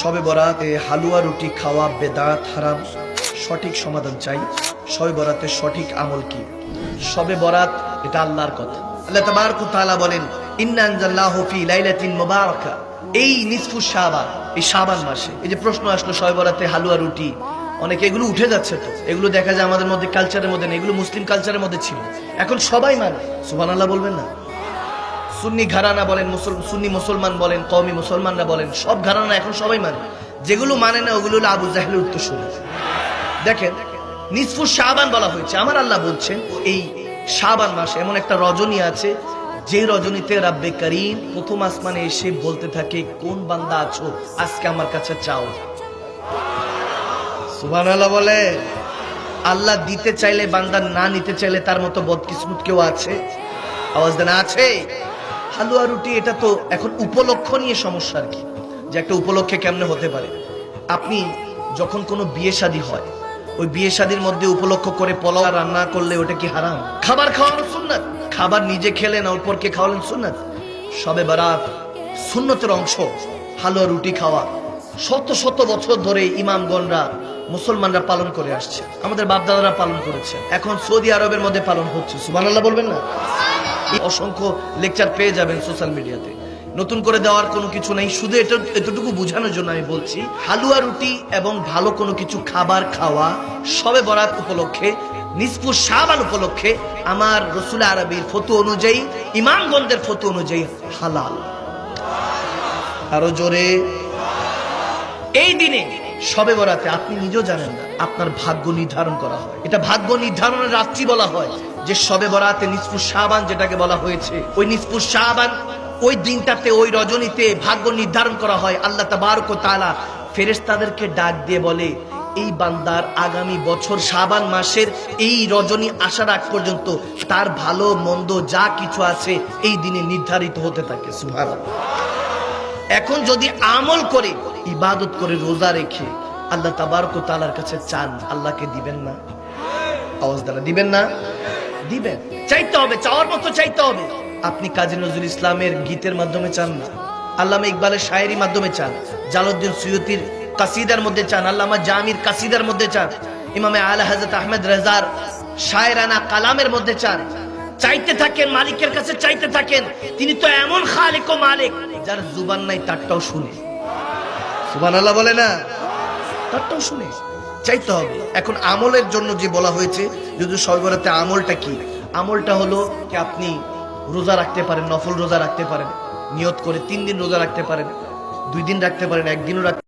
শবে বরাতে হালুয়া রুটি খাওয়া বেদাত হারাম, সঠিক সমাধান চাই। শবে বরাতের সঠিক আমল কি? শবে বরাত এটা আল্লাহর কথা। আল্লাহ তাবারক ওয়া তাআলা বলেন, ইন্না আনজালনাহু ফি লাইলাতিন মুবারাকা। এই নিসফু শাবান, এই শাবান মাসে এই যে প্রশ্ন আসলো শবে বরাতে হালুয়া রুটি, অনেকে এগুলো উঠে যাচ্ছে। তো এগুলো দেখা যায় আমাদের মধ্যে কালচারের মধ্যে নেই, এগুলো মুসলিম কালচারের মধ্যে ছিল, এখন সবাই মানে। সুবহানাল্লাহ বলবেন না? সুন্নি ঘরানা বলেন, সুন্নি মুসলমান বলেন, কওমি মুসলমানরা বলেন, সব ঘরানা এখন সবাই মানে। যেগুলো মানে না ওগুলো হলো আবু জাহেলের উত্তরসূরি। দেখেন, নিসফু শাবান বলা হয়েছে। আমার আল্লাহ বলছেন এই শাবান মাসে এমন একটা রজনী আছে যে রজনীতে রাব্বে কারীম প্রথম আসমানে এসে বলতে থাকে, কোন বান্দা আছো আজকে আমার কাছে চাও। সুবহানাল্লাহ বলে। আল্লাহ দিতে চাইলে বান্দা, না নিতে চাইলে তার মতো বদকিসমত কেউ আছে? আওয়াজ দেন, আছে? হালুয়া রুটি এটা তো এখন উপলক্ষ নিয়ে সমস্যা আর কি, যে একটা উপলক্ষে কেমনে হতে পারে। আপনি যখন কোনো বিয়ে শাদী হয়, ওই বিয়ে শাদীর মধ্যে উপলক্ষ করে পোলাও রান্না করলে ওটা কি হারাম? খাবার খাওয়ানো সুন্নাত, খাবার নিজে খেলেন অপরকে খাওয়ালেন সুন্নাত। শবে বরাত সুন্নতের অংশ হালুয়া রুটি খাওয়া। শত শত বছর ধরে ইমামগণরা, মুসলমানরা পালন করে আসছে, আমাদের বাপদাদারা পালন করেছে, এখন সৌদি আরবের মধ্যে পালন হচ্ছে। সুবহানাল্লাহ বলবেন না? অসংখ্য লেকচার পেয়ে যাবেন সোশ্যাল মিডিয়াতে, নতুন করে দেওয়ার কোনো কিছু নেই। শুধু এতটুকু বোঝানোর জন্য আমি বলছি, হালুয়া রুটি এবং ভালো কোনো কিছু খাবার খাওয়া শবে বরাত উপলক্ষে, নিসফু শাবান উপলক্ষে আমার রাসূল আরবীর ফতোয়া অনুযায়ী, ইমামগণদের ফতোয়া অনুযায়ী হালাল। আরো জোরে। এই দিনে শবে বরাতে আপনি নিজেও জানেন না, আপনার ভাগ্য নির্ধারণ করা হয়। এটা ভাগ্য নির্ধারণের রাত্রি বলা হয়, যে শবে বরাতে নিসফু শাবান যেটাকে বলা হয়েছে, ওই নিসফু শাবান ওই দিনটাতে, ওই রজনীতে ভাগ্য নির্ধারণ করা হয়। আল্লাহ তাবারক ওয়া তাআলা ফেরেশতাদেরকে ডাক দিয়ে বলে, এই বান্দার আগামী বছর শাবান মাসের এই রজনী আসার আগ পর্যন্ত তার ভালো মন্দ যা কিছু আছে এই দিনে নির্ধারিত হতে থাকে। সুবহানাল্লাহ। এখন যদি আমল করে, ইবাদত করে, রোজা রেখে আল্লাহ তাবারক ওয়া তাআলার কাছে চান, আল্লাহকে দিবেন না? আওয়াজ দ্বারা দিবেন না? দিবেন। চাইতে হবে, চাওয়ার মতো চাইতে হবে। আপনি কাজী নজরুল ইসলামের গীতের মাধ্যমে চান না, আল্লামা ইকবালের শায়েরির মাধ্যমে চান, জালালউদ্দিন সুয়ুতির কাসিদার মধ্যে চান, আল্লামা জামির কাসিদার মধ্যে চান, ইমামে আলা হযরত আহমদ রেজার শায়রানা কালামের মধ্যে চান। চাইতে থাকেন, মালিকের কাছে চাইতে থাকেন। তিনি তো এমন খালিক ও মালিক, যার জুবান নাই তারটাও শুনে। সুবহানাল্লাহ বলে না? তারটাও শুনে। চাইতে হবে। এখন আমলের জন্য যে বলা হয়েছে, যদি শবে বরাতে আমলটা কি? আমলটা হলো কি, আপনি রোজা রাখতে পারেন, নফল রোজা রাখতে পারেন, নিয়ত করে 3 দিন রোজা রাখতে পারেন, 2 দিন রাখতে পারেন, 1 দিনও রাখতে